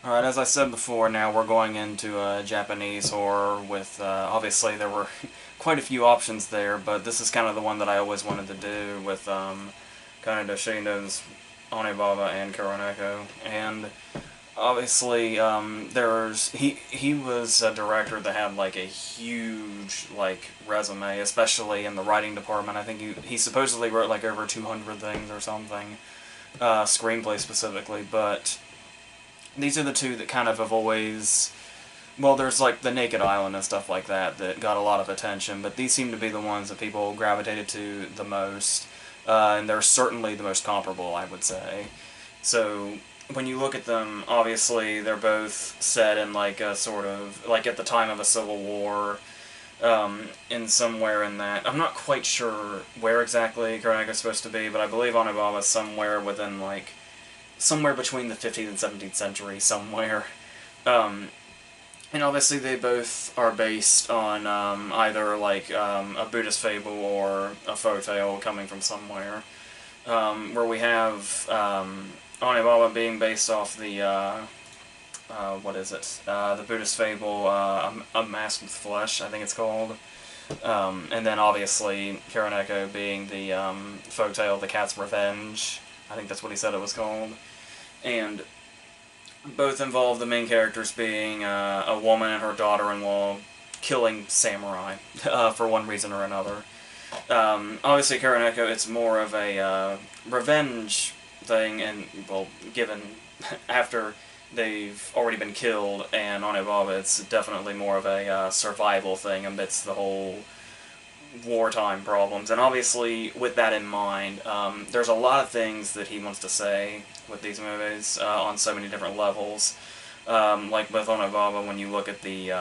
Alright, as I said before, now we're going into Japanese horror with, obviously there were quite a few options there, but this is kind of the one that I always wanted to do with kind of Shino's Onibaba and Kuroneko. And obviously, he was a director that had like a huge like resume, especially in the writing department. I think he supposedly wrote like over 200 things or something, screenplay specifically, but these are the two that kind of have always. Well, there's like the Naked Island and stuff like that that got a lot of attention, but these seem to be the ones that people gravitated to the most, and they're certainly the most comparable, I would say. So when you look at them, obviously they're both set in like a sort of like at the time of a civil war, in somewhere in that. I'm not quite sure where exactly Kuroneko's supposed to be, but I believe Onibaba's somewhere within like somewhere between the 15th and 17th century, somewhere. Um, and obviously they both are based on either like a Buddhist fable or a folk tale coming from somewhere. Where we have Onibaba being based off the what is it? The Buddhist fable, A Mask with Flesh, I think it's called. And then obviously Kuroneko being the folk tale, The Cat's Revenge. I think that's what he said it was called. And both involve the main characters being a woman and her daughter-in-law killing samurai for one reason or another. Obviously, Kuroneko, it's more of a revenge thing, and, well, given after they've already been killed, and Onibaba, it's definitely more of a survival thing amidst the whole wartime problems. And obviously, with that in mind, there's a lot of things that he wants to say with these movies on so many different levels. Like with Onibaba, when you look at the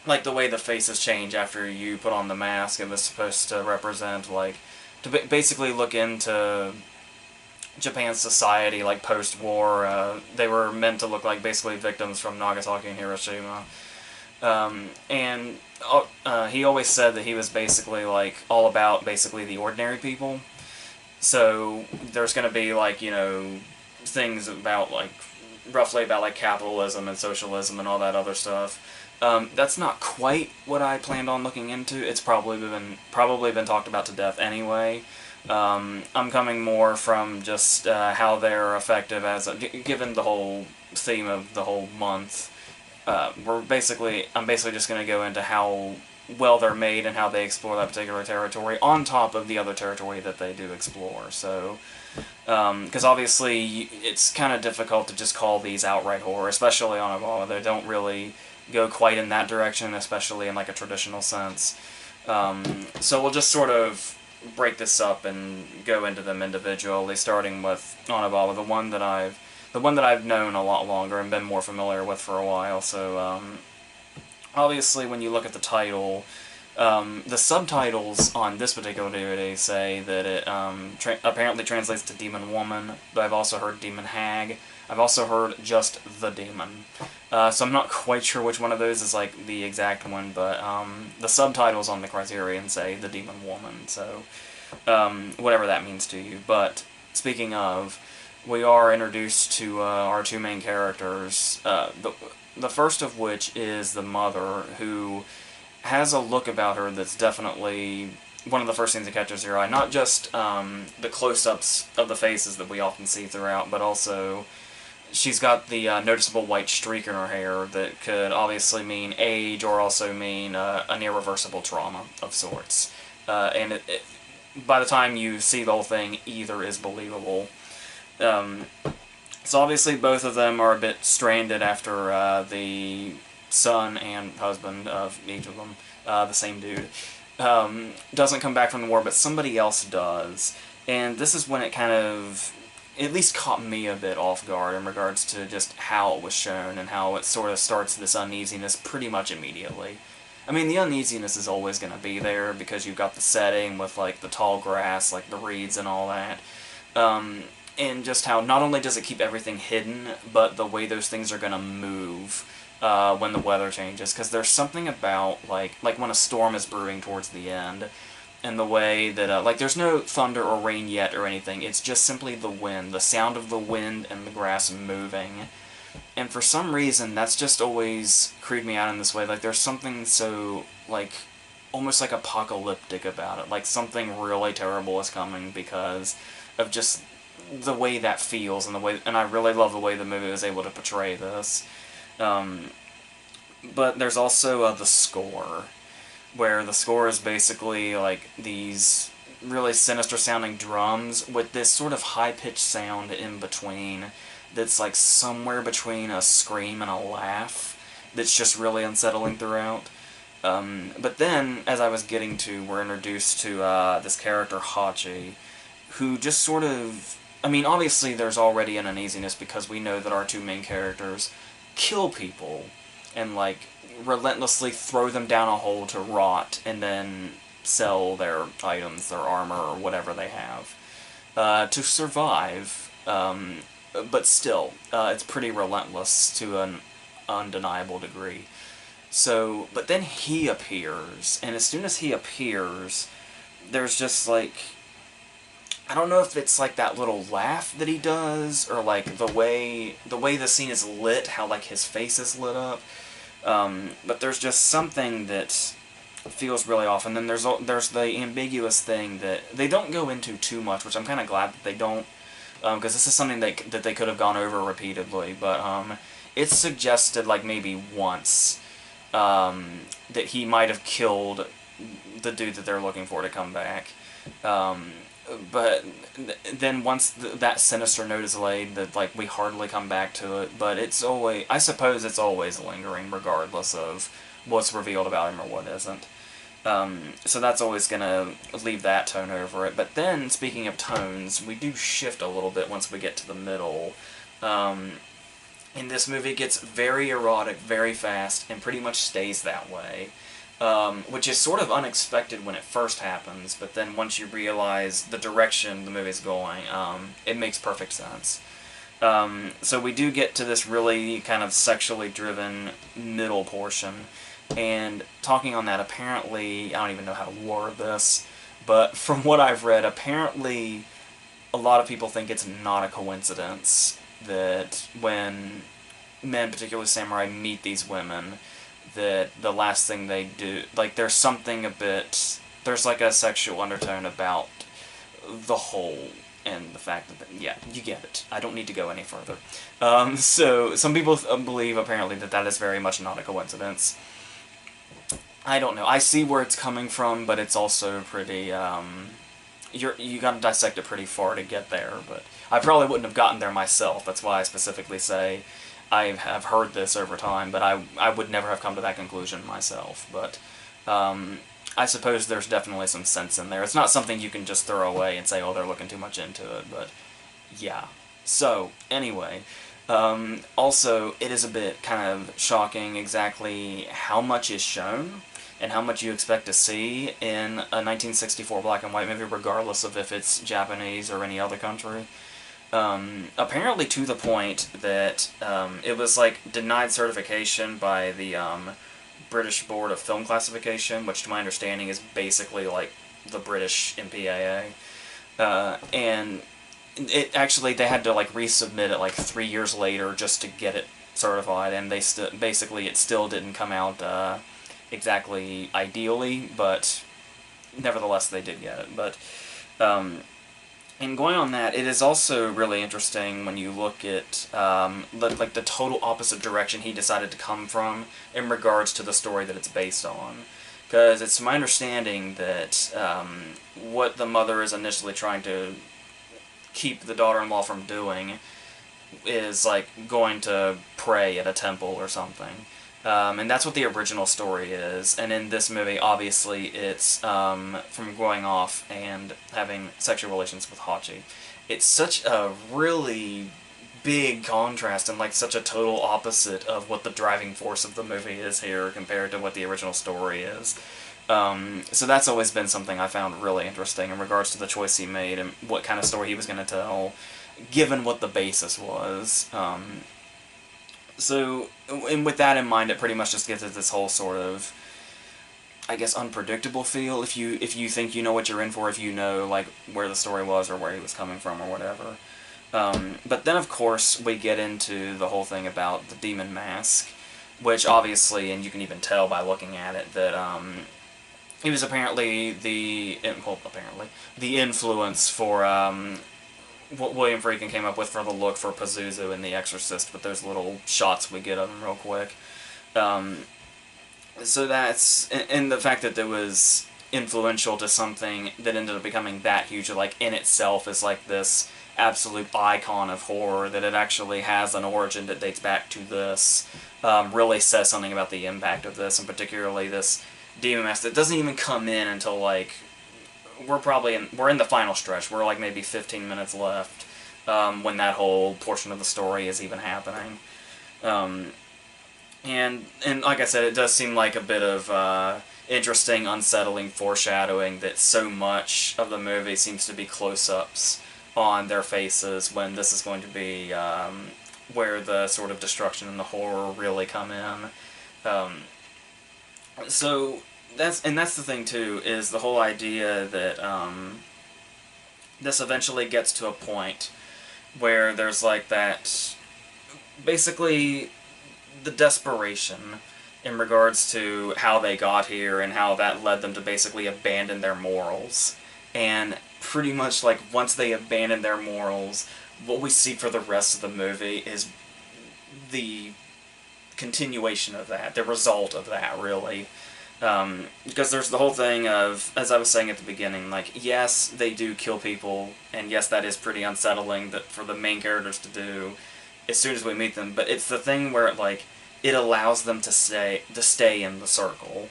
like the way the faces change after you put on the mask, it was supposed to represent like to basically look into Japan's society like post-war. They were meant to look like basically victims from Nagasaki and Hiroshima. And he always said that he was basically like all about basically the ordinary people. So there's going to be like, you know, things about like roughly about like capitalism and socialism and all that other stuff. That's not quite what I planned on looking into. It's probably been talked about to death anyway. I'm coming more from just how they're effective as given the whole theme of the whole month. I'm basically just going to go into how well they're made and how they explore that particular territory on top of the other territory that they do explore. So, because obviously it's kind of difficult to just call these outright horror, especially on Evolve. They don't really go quite in that direction, especially in like a traditional sense. So we'll just sort of break this up and go into them individually, starting with Onibaba, the one that I've known a lot longer and been more familiar with for a while. So obviously, when you look at the title, the subtitles on this particular DVD say that it apparently translates to Demon Woman, but I've also heard Demon Hag. I've also heard just The Demon. So I'm not quite sure which one of those is like the exact one, but the subtitles on the Criterion say The Demon Woman, so whatever that means to you. But speaking of, we are introduced to our two main characters, the first of which is the mother, who has a look about her that's definitely one of the first things that catches your eye. Not just the close-ups of the faces that we often see throughout, but also she's got the noticeable white streak in her hair that could obviously mean age or also mean an irreversible trauma of sorts. And by the time you see the whole thing, either is believable. So obviously both of them are a bit stranded after the son and husband of each of them, the same dude, doesn't come back from the war, but somebody else does. And this is when it kind of at least caught me a bit off guard in regards to just how it was shown and how it sort of starts this uneasiness pretty much immediately. I mean, the uneasiness is always going to be there because you've got the setting with, like, the tall grass, like the reeds and all that. And just how not only does it keep everything hidden, but the way those things are going to move when the weather changes. Because there's something about, like when a storm is brewing towards the end, and the way that, like, there's no thunder or rain yet or anything. It's just simply the wind, the sound of the wind and the grass moving. And for some reason, that's just always creeped me out in this way. Like, there's something so, like, almost like apocalyptic about it. Like, something really terrible is coming because of just the way that feels and the way, and I really love the way the movie was able to portray this. Um, but there's also the score, where the score is basically like these really sinister sounding drums with this sort of high pitched sound in between that's like somewhere between a scream and a laugh that's just really unsettling throughout. But then, as I was getting to, we're introduced to this character, Hachi, who just sort of... I mean, obviously there's already an uneasiness because we know that our two main characters kill people and, like, relentlessly throw them down a hole to rot and then sell their items, their armor, or whatever they have, to survive. But still, it's pretty relentless to an undeniable degree. So, but then he appears, and as soon as he appears, there's just like, I don't know if it's like that little laugh that he does, or like the way the scene is lit, how like his face is lit up. But there's just something that feels really off, and then there's the ambiguous thing that they don't go into too much, which I'm kind of glad that they don't, because this is something that they could have gone over repeatedly. But it's suggested like maybe once that he might have killed the dude that they're looking for to come back. But then once that sinister note is laid, that like we hardly come back to it. But it's always, I suppose, it's always lingering, regardless of what's revealed about him or what isn't. So that's always gonna leave that tone over it. But then, speaking of tones, we do shift a little bit once we get to the middle. In this movie, it gets very erotic, very fast, and pretty much stays that way. Which is sort of unexpected when it first happens, but then once you realize the direction the movie's going, it makes perfect sense. So we do get to this really kind of sexually driven middle portion, and talking on that, apparently, I don't even know how to word this, but from what I've read, apparently a lot of people think it's not a coincidence that when men, particularly samurai, meet these women, that the last thing they do, like, there's something a bit, there's like a sexual undertone about the whole, and the fact that, yeah, you get it. I don't need to go any further. So, some people believe, apparently, that that is very much not a coincidence. I don't know. I see where it's coming from, but it's also pretty, you gotta dissect it pretty far to get there, but I probably wouldn't have gotten there myself. That's why I specifically say I have heard this over time, but I would never have come to that conclusion myself. But I suppose there's definitely some sense in there. It's not something you can just throw away and say, oh, they're looking too much into it, but yeah. So, anyway, also, it is a bit kind of shocking exactly how much is shown and how much you expect to see in a 1964 black and white movie, regardless of if it's Japanese or any other country. Apparently to the point that it was like denied certification by the British Board of Film Classification, which to my understanding is basically like the British MPAA. And it actually, they had to like resubmit it like 3 years later just to get it certified, and they basically it still didn't come out exactly ideally, but nevertheless they did get it. But and going on that, it is also really interesting when you look at like the total opposite direction he decided to come from in regards to the story that it's based on. Because it's my understanding that what the mother is initially trying to keep the daughter-in-law from doing is like going to pray at a temple or something. And that's what the original story is. And in this movie, obviously, it's from going off and having sexual relations with Hachi. It's such a really big contrast and like such a total opposite of what the driving force of the movie is here compared to what the original story is. So that's always been something I found really interesting in regards to the choice he made and what kind of story he was going to tell, given what the basis was. So, and with that in mind, it pretty much just gives it this whole sort of, I guess, unpredictable feel. If you think you know what you're in for, if you know like where the story was or where he was coming from or whatever. But then, of course, we get into the whole thing about the demon mask, which obviously, and you can even tell by looking at it, that he was apparently the influence for what William Friedkin came up with for the look for Pazuzu in The Exorcist, with those little shots we get of him real quick. So that's, and the fact that it was influential to something that ended up becoming that huge, like in itself is like this absolute icon of horror, that it actually has an origin that dates back to this, really says something about the impact of this, and particularly this demon mask that doesn't even come in until like we're in the final stretch. We're like maybe 15 minutes left when that whole portion of the story is even happening. And like I said, it does seem like a bit of interesting, unsettling foreshadowing that so much of the movie seems to be close-ups on their faces, when this is going to be where the sort of destruction and the horror really come in. So that's the thing too, is the whole idea that this eventually gets to a point where there's like that, basically the desperation in regards to how they got here and how that led them to basically abandon their morals. And pretty much like once they abandon their morals, what we see for the rest of the movie is the continuation of that, the result of that, really. Because there's the whole thing of, as I was saying at the beginning, like, yes, they do kill people, and yes, that is pretty unsettling that for the main characters to do as soon as we meet them, but it's the thing where it, like, it allows them to stay in the circle,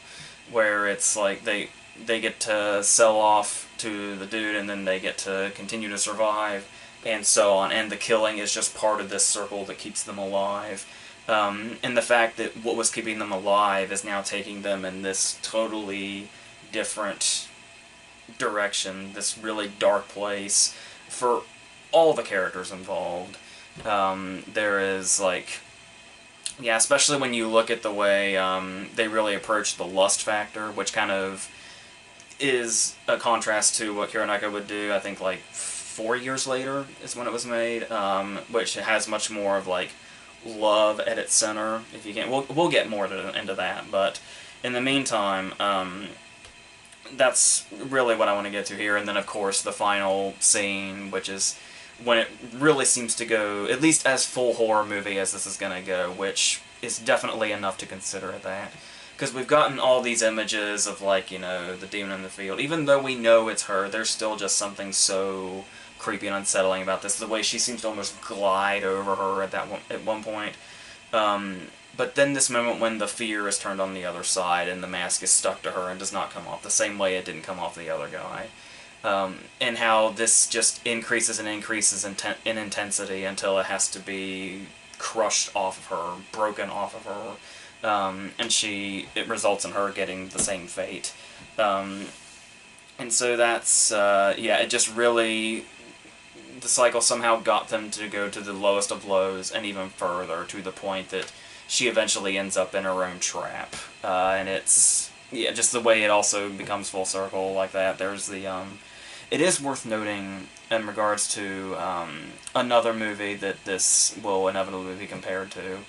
where it's like they get to sell off to the dude, and then they get to continue to survive, and so on, and the killing is just part of this circle that keeps them alive. And the fact that what was keeping them alive is now taking them in this totally different direction, this really dark place, for all the characters involved. There is, like, yeah, especially when you look at the way they really approach the lust factor, which kind of is a contrast to what Kuroneko would do, I think, like, 4 years later is when it was made, which has much more of, like, love at its center, if you can. We'll get more into that, but in the meantime, that's really what I want to get to here. And then, of course, the final scene, which is when it really seems to go, at least as full horror movie as this is going to go, which is definitely enough to consider that. Because we've gotten all these images of, like, you know, the demon in the field. Even though we know it's her, there's still just something so creepy and unsettling about this. The way she seems to almost glide over her at one point. But then this moment when the fear is turned on the other side and the mask is stuck to her and does not come off the same way it didn't come off the other guy. And how this just increases and increases in intensity until it has to be crushed off of her, broken off of her, and it results in her getting the same fate. And so that's, yeah, it just really, the cycle somehow got them to go to the lowest of lows and even further, to the point that she eventually ends up in her own trap. And it's, yeah, just the way it also becomes full circle like that. There's the, it is worth noting in regards to another movie that this will inevitably be compared to.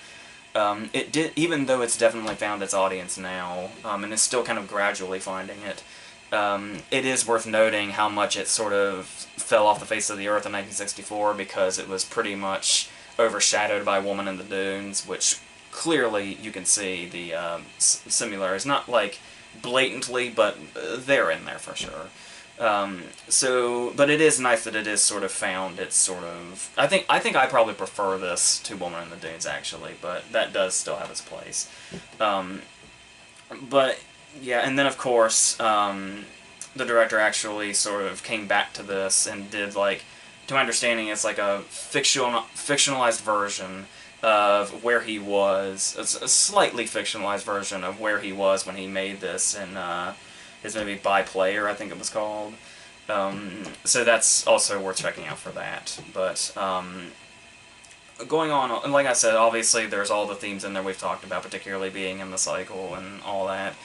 It did, even though it's definitely found its audience now, and is still kind of gradually finding it, it is worth noting how much it sort of fell off the face of the earth in 1964, because it was pretty much overshadowed by Woman in the Dunes, which clearly you can see the similarities. Not like blatantly, but they're in there for sure. But it is nice that it is sort of found its sort of... I think I probably prefer this to Woman in the Dunes, actually, but that does still have its place. But, yeah, and then, of course, the director actually sort of came back to this and did, like, to my understanding, it's like a fictionalized version of where he was, a slightly fictionalized version of where he was when he made this in his movie By Player, I think it was called. So that's also worth checking out for that. But going on, and like I said, obviously there's all the themes in there we've talked about, particularly being in the cycle and all that.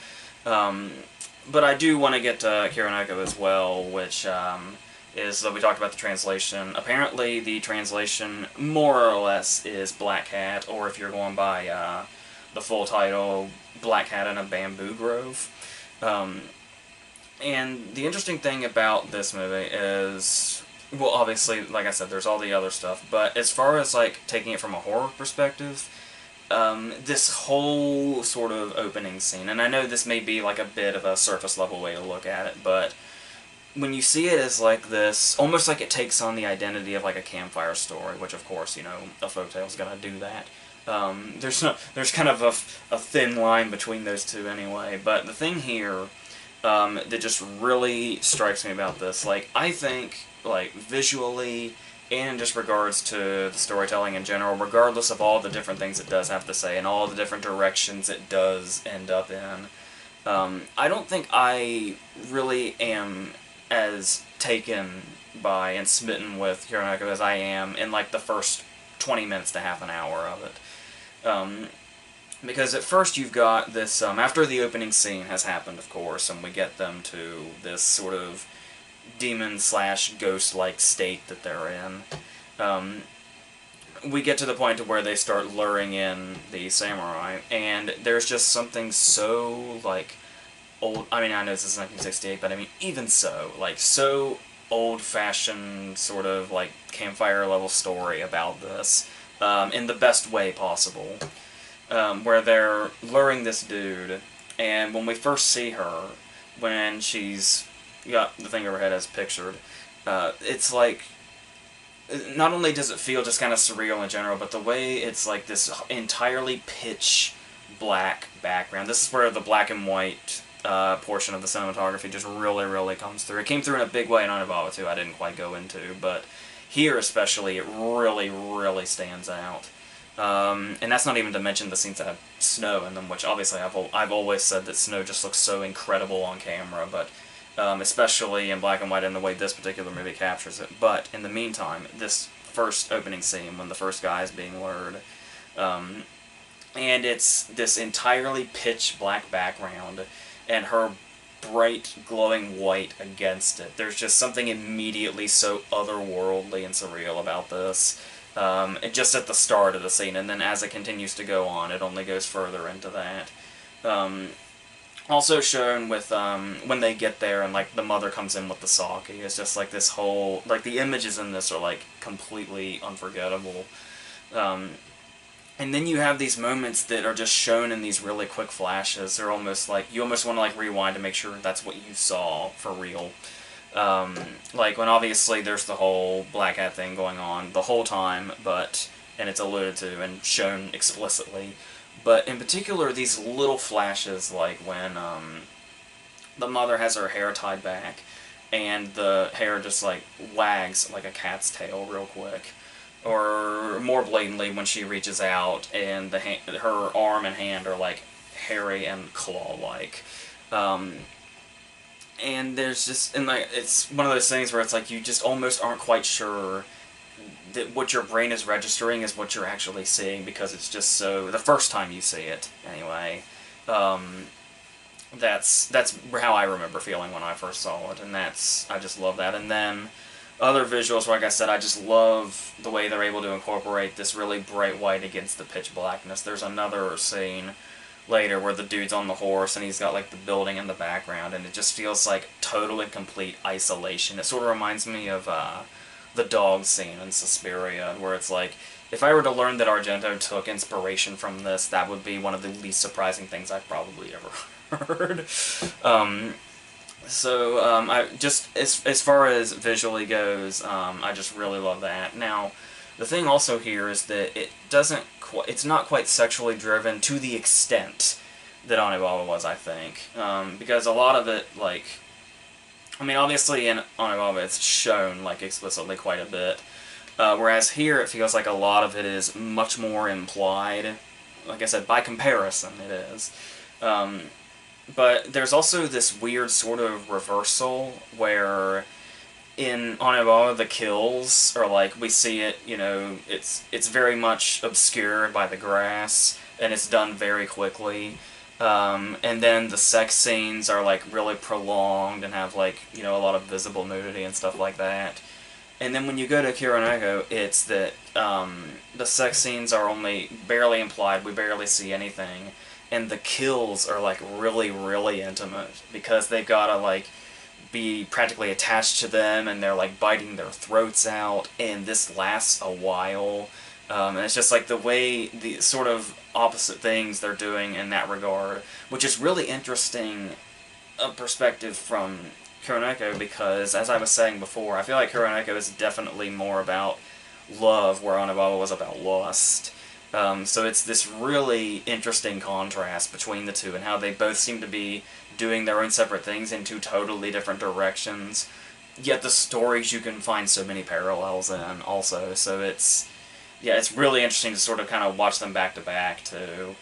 But I do want to get to Kuroneko as well, which is that we talked about the translation. Apparently, the translation more or less is Black Cat, or if you're going by the full title, Black Cat in a Bamboo Grove. Um, and the interesting thing about this movie is, well, obviously, like I said, there's all the other stuff, but as far as like taking it from a horror perspective, this whole sort of opening scene, and I know this may be like a bit of a surface level way to look at it, but when you see it as like this, almost like it takes on the identity of like a campfire story, which of course, you know, a folktale's gonna do that. There's kind of a thin line between those two anyway, but the thing here that just really strikes me about this, like, I think, like, visually, and in just regards to the storytelling in general, regardless of all the different things it does have to say, and all the different directions it does end up in, I don't think I really am as taken by and smitten with Kuroneko as I am in, like, the first 20 minutes to half an hour of it. Because at first you've got this, after the opening scene has happened, of course, and we get them to this sort of demon/ghost-like state that they're in, we get to the point to where they start luring in the samurai, and there's just something so, like, old, I mean, I know this is 1968, but I mean, even so, like, so old-fashioned, sort of, like, campfire-level story about this, in the best way possible. Where they're luring this dude, and when we first see her, when she's got the thing over her head as pictured, it's like, not only does it feel just kind of surreal in general, but the way it's like this entirely pitch black background. This is where the black and white portion of the cinematography just really, really comes through. It came through in a big way in Onibaba too, I didn't quite go into, but here especially, it really, really stands out. And that's not even to mention the scenes that have snow in them, which obviously I've always said that snow just looks so incredible on camera, but especially in black and white in the way this particular movie captures it. But in the meantime, this first opening scene when the first guy is being lured, and it's this entirely pitch black background, and her bright glowing white against it. There's just something immediately so otherworldly and surreal about this. Just at the start of the scene, and then as it continues to go on, it only goes further into that. Also shown with, when they get there and, like, the mother comes in with the sake, it's just, like, this whole, like, the images in this are, like, completely unforgettable. And then you have these moments that are just shown in these really quick flashes. They're almost, like, you almost want to, like, rewind to make sure that's what you saw for real. Like, when obviously there's the whole Black Hat thing going on the whole time, but, and it's alluded to and shown explicitly, but in particular these little flashes, like when, the mother has her hair tied back, and the hair just, like, wags like a cat's tail real quick, or more blatantly when she reaches out and her arm and hand are, like, hairy and claw-like. And there's just, and like, it's one of those things where it's like you just almost aren't quite sure that what your brain is registering is what you're actually seeing, because it's just so, the first time you see it, anyway, that's how I remember feeling when I first saw it, and I just love that. And then other visuals, like I said, I just love the way they're able to incorporate this really bright white against the pitch blackness. There's another scene later where the dude's on the horse and he's got, like, the building in the background, and it just feels like total and complete isolation. It sort of reminds me of the dog scene in Suspiria, where it's like, if I were to learn that Argento took inspiration from this, that would be one of the least surprising things I've probably ever heard. I just, as far as visually goes, I just really love that. Now, the thing also here is that it's not quite sexually driven to the extent that Onibaba was, I think. Because a lot of it, like, I mean, obviously in Onibaba it's shown, like, explicitly quite a bit. Whereas here it feels like a lot of it is much more implied. Like I said, by comparison it is. But there's also this weird sort of reversal where in Onibaba the kills are like, we see it, you know, it's very much obscured by the grass, and it's done very quickly. And then the sex scenes are like really prolonged and have like, you know, a lot of visible nudity and stuff like that. And then when you go to Kuroneko, it's that the sex scenes are only barely implied. We barely see anything, and the kills are like really, really intimate because they've gotta like be practically attached to them, and they're like biting their throats out, and this lasts a while. And it's just like the way the sort of opposite things they're doing in that regard, which is really interesting perspective from Kuroneko, because, as I was saying before, I feel like Kuroneko is definitely more about love, where Onibaba was about lust. So it's this really interesting contrast between the two, and how they both seem to be doing their own separate things in two totally different directions, yet the stories you can find so many parallels in also. So it's, yeah, it's really interesting to sort of kind of watch them back to back, too.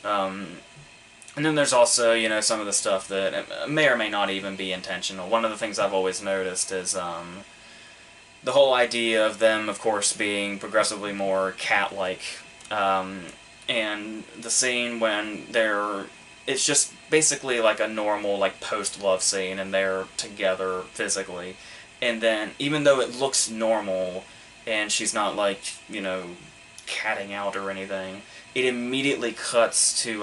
And then there's also, you know, some of the stuff that may or may not even be intentional. One of the things I've always noticed is the whole idea of them, of course, being progressively more cat-like. And the scene when they're... It's just basically like a normal, like, post-love scene, and they're together physically. And then, even though it looks normal, and she's not, like, you know, catting out or anything, it immediately cuts to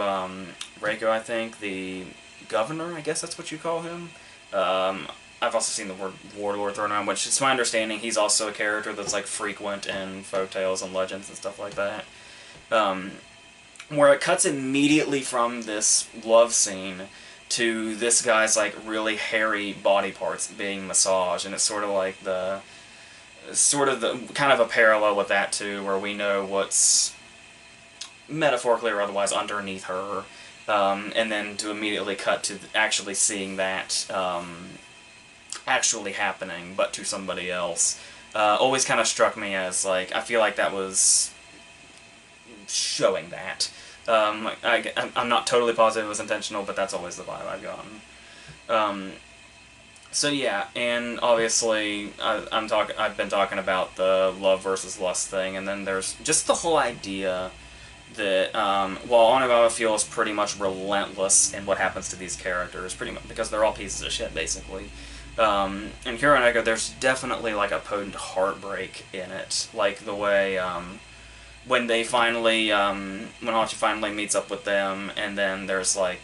Reiko, I think, the governor, I guess that's what you call him. I've also seen the word warlord thrown around, which it's my understanding he's also a character that's like frequent in folktales and legends and stuff like that. Where it cuts immediately from this love scene to this guy's like really hairy body parts being massaged, and it's sort of like the kind of a parallel with that too, where we know what's metaphorically or otherwise underneath her, and then to immediately cut to actually seeing that actually happening, but to somebody else, always kind of struck me as like, I feel like that was showing that. I'm not totally positive it was intentional, but that's always the vibe I've gotten. So yeah, and obviously I've been talking about the love versus lust thing, and then there's just the whole idea that while Onibaba feels pretty much relentless in what happens to these characters, pretty much because they're all pieces of shit basically. In Kuroneko, there's definitely like a potent heartbreak in it, like the way when they finally when Hachi finally meets up with them, and then there's like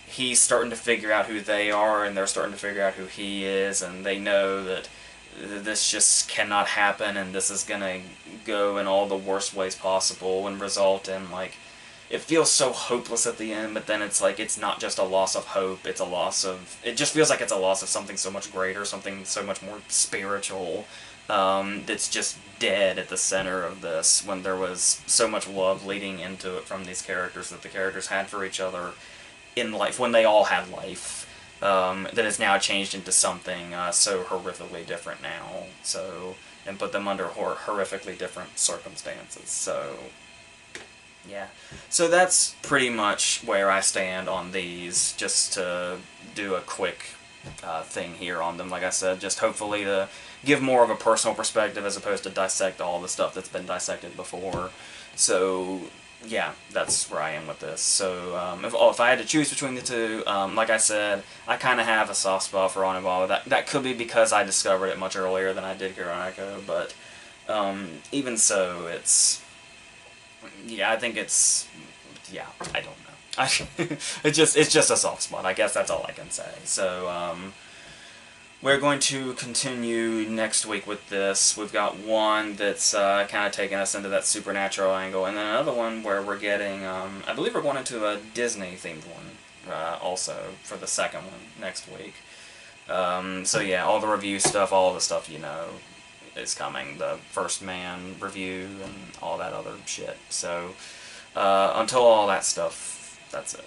he's starting to figure out who they are, and they're starting to figure out who he is, and they know that this just cannot happen, and this is gonna go in all the worst ways possible and result in, like, it feels so hopeless at the end, but then it's like, it's not just a loss of hope, it's a loss of, it just feels like it's a loss of something so much greater, something so much more spiritual, that's just dead at the center of this, when there was so much love leading into it from these characters that the characters had for each other in life, when they all had life, that has now changed into something so horrifically different now, so, and put them under horrifically different circumstances, so, yeah. So that's pretty much where I stand on these, just to do a quick thing here on them, like I said, just hopefully to give more of a personal perspective as opposed to dissect all the stuff that's been dissected before, so yeah, that's where I am with this. So, if I had to choose between the two, like I said, I kind of have a soft spot for Onibaba. That could be because I discovered it much earlier than I did Kuroneko, but even so, it's... Yeah, I think it's... Yeah, I don't know. It's just a soft spot. I guess that's all I can say. So, we're going to continue next week with this. We've got one that's kind of taking us into that supernatural angle, and then another one where we're getting, I believe we're going into a Disney-themed one also for the second one next week. So yeah, all the review stuff, all the stuff you know is coming. The First Man review and all that other shit. So until all that stuff, that's it.